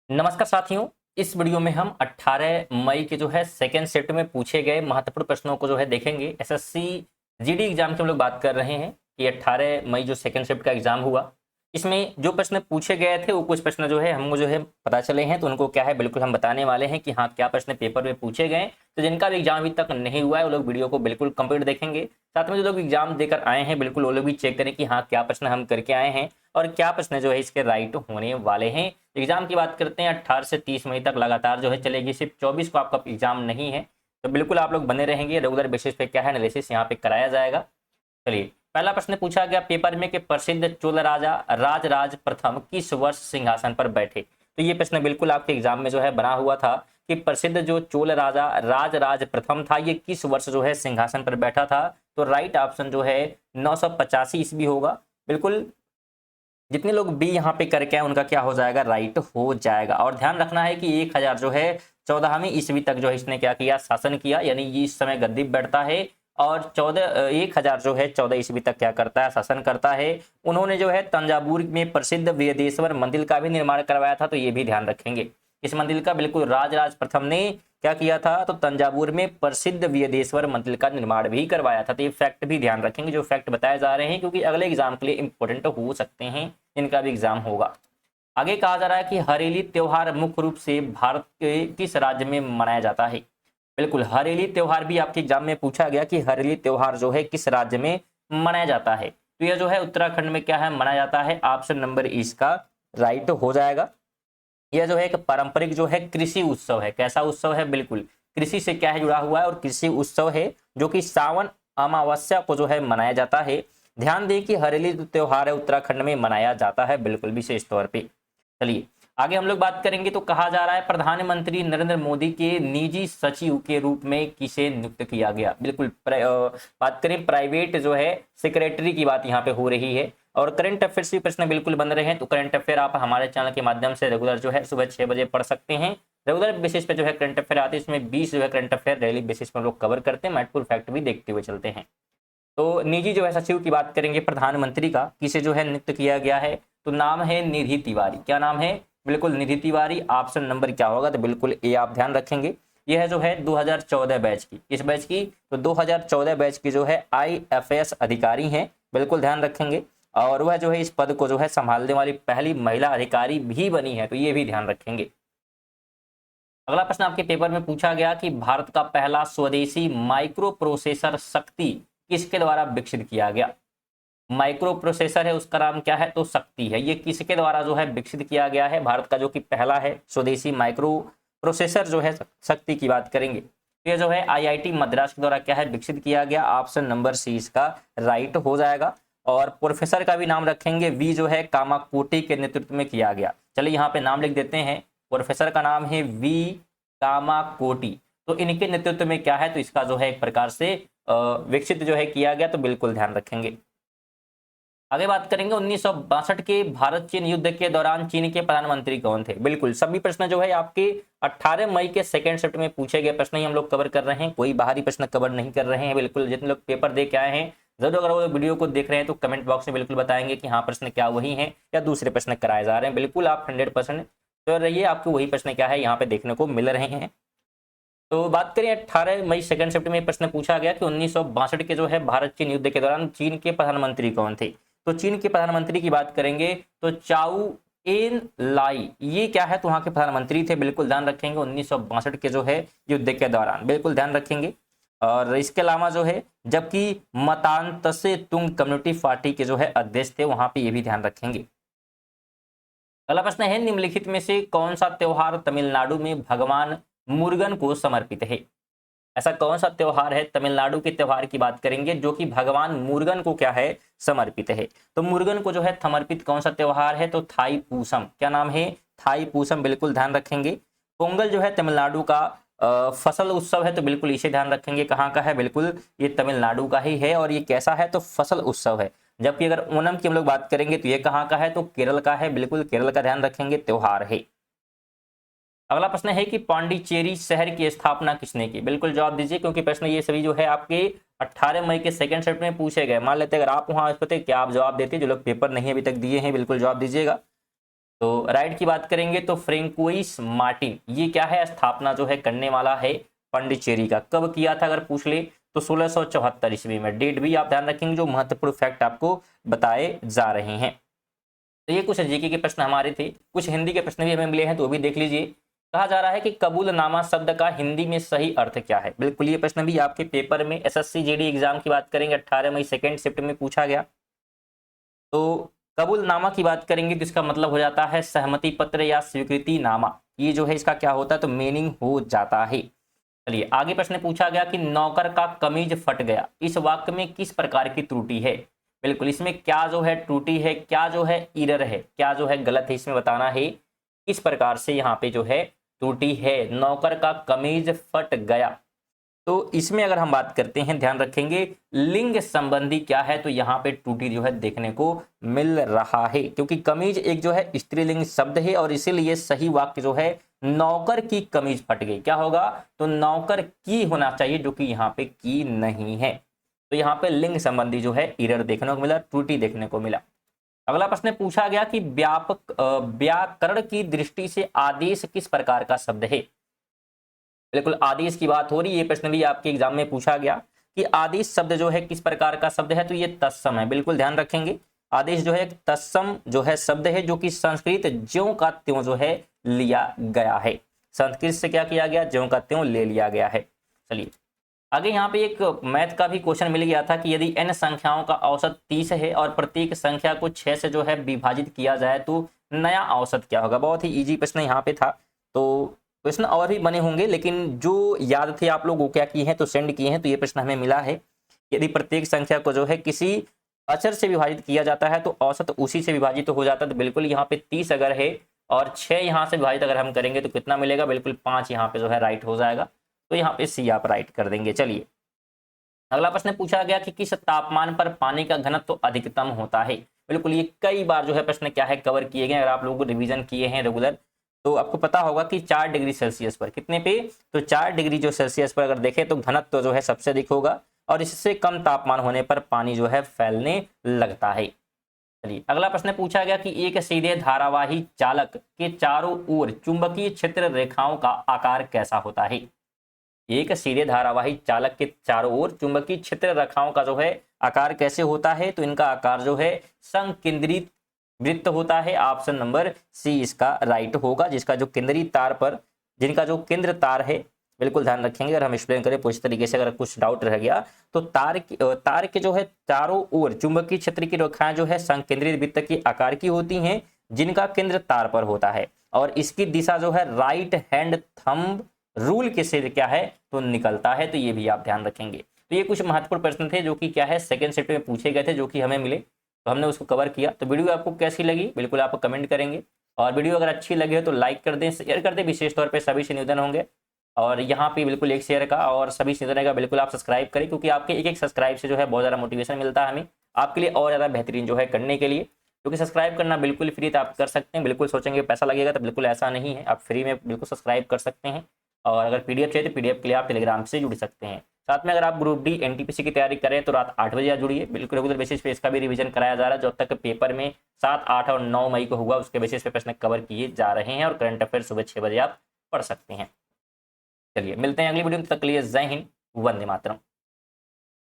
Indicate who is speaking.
Speaker 1: नमस्कार साथियों। इस वीडियो में हम 18 मई के सेकेंड शिफ्ट में पूछे गए महत्वपूर्ण प्रश्नों को देखेंगे। एसएससी जीडी एग्जाम की हम लोग बात कर रहे हैं कि 18 मई जो सेकेंड शिफ्ट का एग्जाम हुआ, इसमें जो प्रश्न पूछे गए थे वो कुछ प्रश्न हमको पता चले हैं, तो उनको क्या है बिल्कुल हम बताने वाले हैं कि हाँ क्या प्रश्न पेपर में पूछे गए। तो जिनका भी एग्जाम अभी तक नहीं हुआ है वो लोग वीडियो को बिल्कुल कंप्लीट देखेंगे। साथ में जो लोग एग्जाम देकर आए हैं बिल्कुल वो लोग भी चेक करें कि हाँ क्या प्रश्न हम करके आए हैं और क्या प्रश्न इसके राइट होने वाले हैं। एग्जाम की बात करते हैं, 18 से 30 मई तक लगातार चलेगी। सिर्फ 24 को आपका एग्जाम नहीं है, तो बिल्कुल आप लोग बने रहेंगे। रेगुलर बेसिस पे क्या है एनालिसिस यहाँ पे कराया जाएगा। चलिए, पहला प्रश्न पूछा गया पेपर में कि प्रसिद्ध चोल राजा राजराज प्रथम किस वर्ष सिंहासन पर बैठे। तो ये प्रश्न बिल्कुल आपके एग्जाम में बना हुआ था कि प्रसिद्ध जो चोल राजा राजराज प्रथम था ये किस वर्ष सिंहासन पर बैठा था। तो राइट ऑप्शन 985 ईस्वी होगा। बिल्कुल जितने लोग बी यहाँ पे करके आए उनका क्या हो जाएगा, राइट हो जाएगा। और ध्यान रखना है कि 1000 14वीं ईस्वी तक इसने क्या किया, शासन किया, यानी ये इस समय गद्दी बैठता है। और 1000 14 ईस्वी तक क्या करता है, शासन करता है। उन्होंने तंजावुर में प्रसिद्ध वेदेश्वर मंदिर का भी निर्माण करवाया था, तो ये भी ध्यान रखेंगे। इस मंदिर का बिल्कुल राजराज प्रथम ने क्या किया था, तो तंजावुर में प्रसिद्ध वेदेश्वर मंदिर का निर्माण भी करवाया था। तो ये फैक्ट भी ध्यान रखेंगे, जो फैक्ट बताए जा रहे हैं, क्योंकि अगले एग्जाम के लिए इंपॉर्टेंट हो सकते हैं, इनका भी एग्जाम होगा। आगे कहा जा रहा है कि हरेली त्योहार मुख्य रूप से भारत के किस राज्य में मनाया जाता है। बिल्कुल हरेली त्योहार भी आपके एग्जाम में पूछा गया कि हरेली त्योहार किस राज्य में मनाया जाता है। तो यह उत्तराखंड में क्या है, मनाया जाता है। ऑप्शन नंबर इसका राइट हो जाएगा। यह एक पारंपरिक कृषि उत्सव है। कैसा उत्सव है, बिल्कुल कृषि से क्या है जुड़ा हुआ है, और कृषि उत्सव है जो कि सावन अमावस्या को मनाया जाता है। ध्यान दें कि हरेली त्योहार है उत्तराखंड में मनाया जाता है, बिल्कुल विशेष तौर पे। चलिए आगे हम लोग बात करेंगे। तो कहा जा रहा है प्रधानमंत्री नरेंद्र मोदी के निजी सचिव के रूप में किसे नियुक्त किया गया। बिल्कुल बात करें प्राइवेट सेक्रेटरी की बात यहाँ पे हो रही है। और करंट अफेयर्स भी प्रश्न बिल्कुल बन रहे हैं, तो करंट अफेयर आप हमारे चैनल के माध्यम से रेगुलर सुबह 6 बजे पढ़ सकते हैं। रेगुलर बेसिस पे करंट अफेयर आते हैं, इसमें 20 करंट अफेयर डेली बेसिस पर लोग कवर करते हैं, महत्वपूर्ण फैक्ट भी देखते हुए चलते हैं। तो निजी सचिव की बात करेंगे प्रधानमंत्री का, किसे नियुक्त किया गया है। तो नाम है निधि तिवारी। क्या नाम है, बिल्कुल निधि तिवारी। ऑप्शन नंबर क्या होगा, तो बिल्कुल ए आप ध्यान रखेंगे। यह 2014 बैच की, किस बैच की, तो 2014 बैच की IFS अधिकारी हैं, बिल्कुल ध्यान रखेंगे। और वह इस पद को संभालने वाली पहली महिला अधिकारी भी बनी है, तो ये भी ध्यान रखेंगे। अगला प्रश्न आपके पेपर में पूछा गया कि भारत का पहला स्वदेशी माइक्रो प्रोसेसर शक्ति किसके द्वारा विकसित किया गया। माइक्रो प्रोसेसर है, उसका नाम क्या है, तो शक्ति है। ये किसके द्वारा विकसित किया गया है, भारत का कि पहला है स्वदेशी माइक्रो प्रोसेसर शक्ति की बात करेंगे। तो ये IIT मद्रास के द्वारा क्या है, विकसित किया गया। ऑप्शन नंबर सी इसका राइट हो जाएगा। और प्रोफेसर का भी नाम रखेंगे, वी कामाकोटी के नेतृत्व में किया गया। चलिए यहाँ पे नाम लिख देते हैं, प्रोफेसर का नाम है वी कामाकोटी। तो इनके नेतृत्व में क्या है, तो इसका एक प्रकार से विकसित किया गया, तो बिल्कुल ध्यान रखेंगे। आगे बात करेंगे 1962 के भारत चीन युद्ध के दौरान चीन के प्रधानमंत्री कौन थे। बिल्कुल सभी प्रश्न आपके 18 मई के सेकेंड शिफ्ट में पूछे गए प्रश्न ही हम लोग कवर कर रहे हैं, कोई बाहरी प्रश्न कवर नहीं कर रहे हैं। बिल्कुल जितने लोग पेपर दे के आए हैं, जरूर अगर वो वीडियो को देख रहे हैं तो कमेंट बॉक्स में बिल्कुल बताएंगे कि हाँ प्रश्न क्या वही है या दूसरे प्रश्न कराए जा रहे हैं। बिल्कुल आप 100% तो रहिए, आपको वही प्रश्न क्या है यहाँ पे देखने को मिल रहे हैं। तो बात करें 18 मई सेकंड शिफ्ट में प्रश्न पूछा गया कि 1962 के भारत चीन युद्ध के दौरान चीन के प्रधानमंत्री कौन थे। तो चीन के प्रधानमंत्री की बात करेंगे तो चाउ एन लाई, ये क्या है, तो वहां के प्रधानमंत्री थे। बिल्कुल ध्यान रखेंगे 1962 के युद्ध के दौरान, बिल्कुल ध्यान रखेंगे। और इसके अलावा जबकि मतांतसे तुंग कम्युनिटी पार्टी के अध्यक्ष थे, वहां पे ये भी ध्यान रखेंगे। अगला प्रश्न है निम्नलिखित में से कौन सा त्योहार तमिलनाडु में भगवान मुर्गन को समर्पित है। ऐसा कौन सा त्योहार है, तमिलनाडु के त्योहार की बात करेंगे जो कि भगवान मुर्गन को क्या है, समर्पित है। तो मुर्गन को समर्पित कौन सा त्योहार है, तो थाई पूसम। क्या नाम है, थाई पूसम, बिल्कुल ध्यान रखेंगे। पोंगल तमिलनाडु का फसल उत्सव है, तो बिल्कुल इसे ध्यान रखेंगे। कहाँ का है, बिल्कुल ये तमिलनाडु का ही है। और ये कैसा है, तो फसल उत्सव है। जबकि अगर ओणम की हम लोग बात करेंगे तो ये कहाँ का है, तो केरल का है। बिल्कुल केरल का ध्यान रखेंगे, त्योहार है। अगला प्रश्न है कि पांडिचेरी शहर की स्थापना किसने की। बिल्कुल जवाब दीजिए, क्योंकि प्रश्न ये सभी आपके 18 मई के सेकंड शिफ्ट में पूछे गए। मान लेते अगर आप वहां होते क्या आप जवाब देते, जो लोग पेपर नहीं अभी तक दिए हैं बिल्कुल जवाब दीजिएगा। तो राइट की बात करेंगे तो फ्रेंकोइस मार्टिन, ये क्या है, स्थापना जो है करने वाला है पांडिचेरी का। कब किया था अगर पूछ ले तो 1674 ईस्वी में। डेट भी आप ध्यान रखेंगे, जो महत्वपूर्ण फैक्ट आपको बताए जा रहे हैं। तो ये कुछ जीके के प्रश्न हमारे थे, कुछ हिंदी के प्रश्न भी हमें मिले हैं तो भी देख लीजिए। कहा जा रहा है कि कबूलनामा शब्द का हिंदी में सही अर्थ क्या है। बिल्कुल ये प्रश्न भी आपके पेपर में एसएससी जीडी एग्जाम की बात करेंगे 18 मई सेकेंड शिफ्ट में पूछा गया। तो कबूलनामा की बात करेंगे तो इसका मतलब हो जाता है सहमति पत्र या स्वीकृति नामा। ये जो है इसका क्या होता है तो मीनिंग हो जाता है। चलिए आगे प्रश्न पूछा गया कि नौकर का कमीज फट गया, इस वाक्य में किस प्रकार की त्रुटि है। बिल्कुल इसमें क्या जो है त्रुटि है, क्या जो है एरर है, क्या जो है गलत है, इसमें बताना है किस प्रकार से यहाँ पे जो है त्रुटि है। नौकर का कमीज फट गया, तो इसमें अगर हम बात करते हैं ध्यान रखेंगे लिंग संबंधी क्या है, तो यहाँ पे त्रुटि जो है देखने को मिल रहा है, क्योंकि कमीज एक जो है स्त्रीलिंग शब्द है और इसीलिए सही वाक्य जो है नौकर की कमीज फट गई। क्या होगा तो नौकर की होना चाहिए, जो कि यहाँ पे की नहीं है। तो यहाँ पे लिंग संबंधी जो है एरर देखने को मिला, त्रुटि देखने को मिला। अगला प्रश्न पूछा गया कि व्याकरण की दृष्टि से आदेश किस प्रकार का शब्द है। बिल्कुल आदेश की बात हो रही है, ये प्रश्न भी आपके एग्जाम में पूछा गया कि आदेश शब्द जो है किस प्रकार का शब्द है, तो ये तत्सम है। बिल्कुल ध्यान रखेंगे, आदेश जो है तत्सम जो है शब्द है, जो कि संस्कृत ज्यों का त्यों जो है लिया गया है। संस्कृत से क्या किया गया, ज्यों का त्यों ले लिया गया है। चलिए आगे यहाँ पे एक मैथ का भी क्वेश्चन मिल गया था कि यदि n संख्याओं का औसत 30 है और प्रत्येक संख्या को 6 से जो है विभाजित किया जाए तो नया औसत क्या होगा। बहुत ही इजी प्रश्न यहाँ पे था। तो प्रश्न और भी बने होंगे, लेकिन जो याद थे आप लोग वो क्या किए हैं तो सेंड किए हैं। तो ये प्रश्न हमें मिला है, यदि प्रत्येक संख्या को जो है किसी अक्षर से विभाजित किया जाता है तो औसत उसी से विभाजित हो जाता है। तो बिल्कुल यहाँ पे 30 अगर है और 6 यहाँ से विभाजित अगर हम करेंगे तो कितना मिलेगा, बिल्कुल 5 यहाँ पे जो है राइट हो जाएगा। तो यहाँ पे सी आप राइट कर देंगे। चलिए अगला प्रश्न पूछा गया कि किस तापमान पर पानी का घनत्व तो अधिकतम होता है। बिल्कुल ये कई बार जो है प्रश्न क्या है कवर किए गए, अगर आप लोगों को रिवीजन किए हैं रेगुलर तो आपको पता होगा कि 4 डिग्री सेल्सियस पर कितने पे, तो 4 डिग्री जो सेल्सियस पर अगर देखें तो घनत्व तो जो है सबसे अधिक होगा और इससे कम तापमान होने पर पानी जो है फैलने लगता है। चलिए अगला प्रश्न पूछा गया कि एक सीधे धारावाही चालक के चारों ओर चुंबकीय क्षेत्र रेखाओं का आकार कैसा होता है। एक सीधे धारावाही चालक के चारों ओर चुंबकीय क्षेत्र रेखाओं का जो है आकार कैसे होता है, तो इनका आकार जो है संकेंद्रित वृत्त होता है। ऑप्शन नंबर सी इसका राइट होगा, जिसका जो केंद्रीय तार पर जिनका जो केंद्र तार है, बिल्कुल ध्यान रखेंगे। अगर हम एक्सप्लेन करें कुछ तरीके से, अगर कुछ डाउट रह गया तो तार के जो है चारों ओर चुंबकीय क्षेत्र की रेखाएं जो है संकेंद्रित वृत्त के आकार की होती हैं, जिनका केंद्र तार पर होता है और इसकी दिशा जो है राइट हैंड थंब रूल के से क्या है तो निकलता है। तो ये भी आप ध्यान रखेंगे। तो ये कुछ महत्वपूर्ण प्रश्न थे जो कि क्या है सेकंड शिफ्ट में पूछे गए थे, जो कि हमें मिले तो हमने उसको कवर किया। तो वीडियो आपको कैसी लगी बिल्कुल आप कमेंट करेंगे, और वीडियो अगर अच्छी लगी हो तो लाइक कर दें, शेयर कर दें। विशेष तौर पे सभी से निवेदन होंगे, और यहाँ पे बिल्कुल एक शेयर का और सभी से निवेदन का बिल्कुल आप सब्सक्राइब करें, क्योंकि आपके एक सब्सक्राइब से जो है बहुत ज़्यादा मोटिवेशन मिलता है हमें आपके लिए और ज़्यादा बेहतरीन जो है करने के लिए। क्योंकि सब्सक्राइब करना बिल्कुल फ्री तो आप कर सकते हैं। बिल्कुल सोचेंगे पैसा लगेगा, तो बिल्कुल ऐसा नहीं है, आप फ्री में बिल्कुल सब्सक्राइब कर सकते हैं। और अगर पीडीएफ चाहिए तो पीडीएफ के लिए आप टेलीग्राम से जुड़ सकते हैं। साथ में अगर आप ग्रुप डी एनटीपीसी की तैयारी करें तो रात 8 बजे जुड़िए। बिल्कुल रेगुलर बेसिस पे इसका भी रिवीजन कराया जा रहा है। जो अब तक पेपर में 7, 8 और 9 मई को हुआ उसके बेसिस पे प्रश्न कवर किए जा रहे हैं, और करंट अफेयर सुबह 6 बजे आप पढ़ सकते हैं। चलिए मिलते हैं अगली वीडियो में, तब तक के लिए जय हिंद, वंदे मातरम।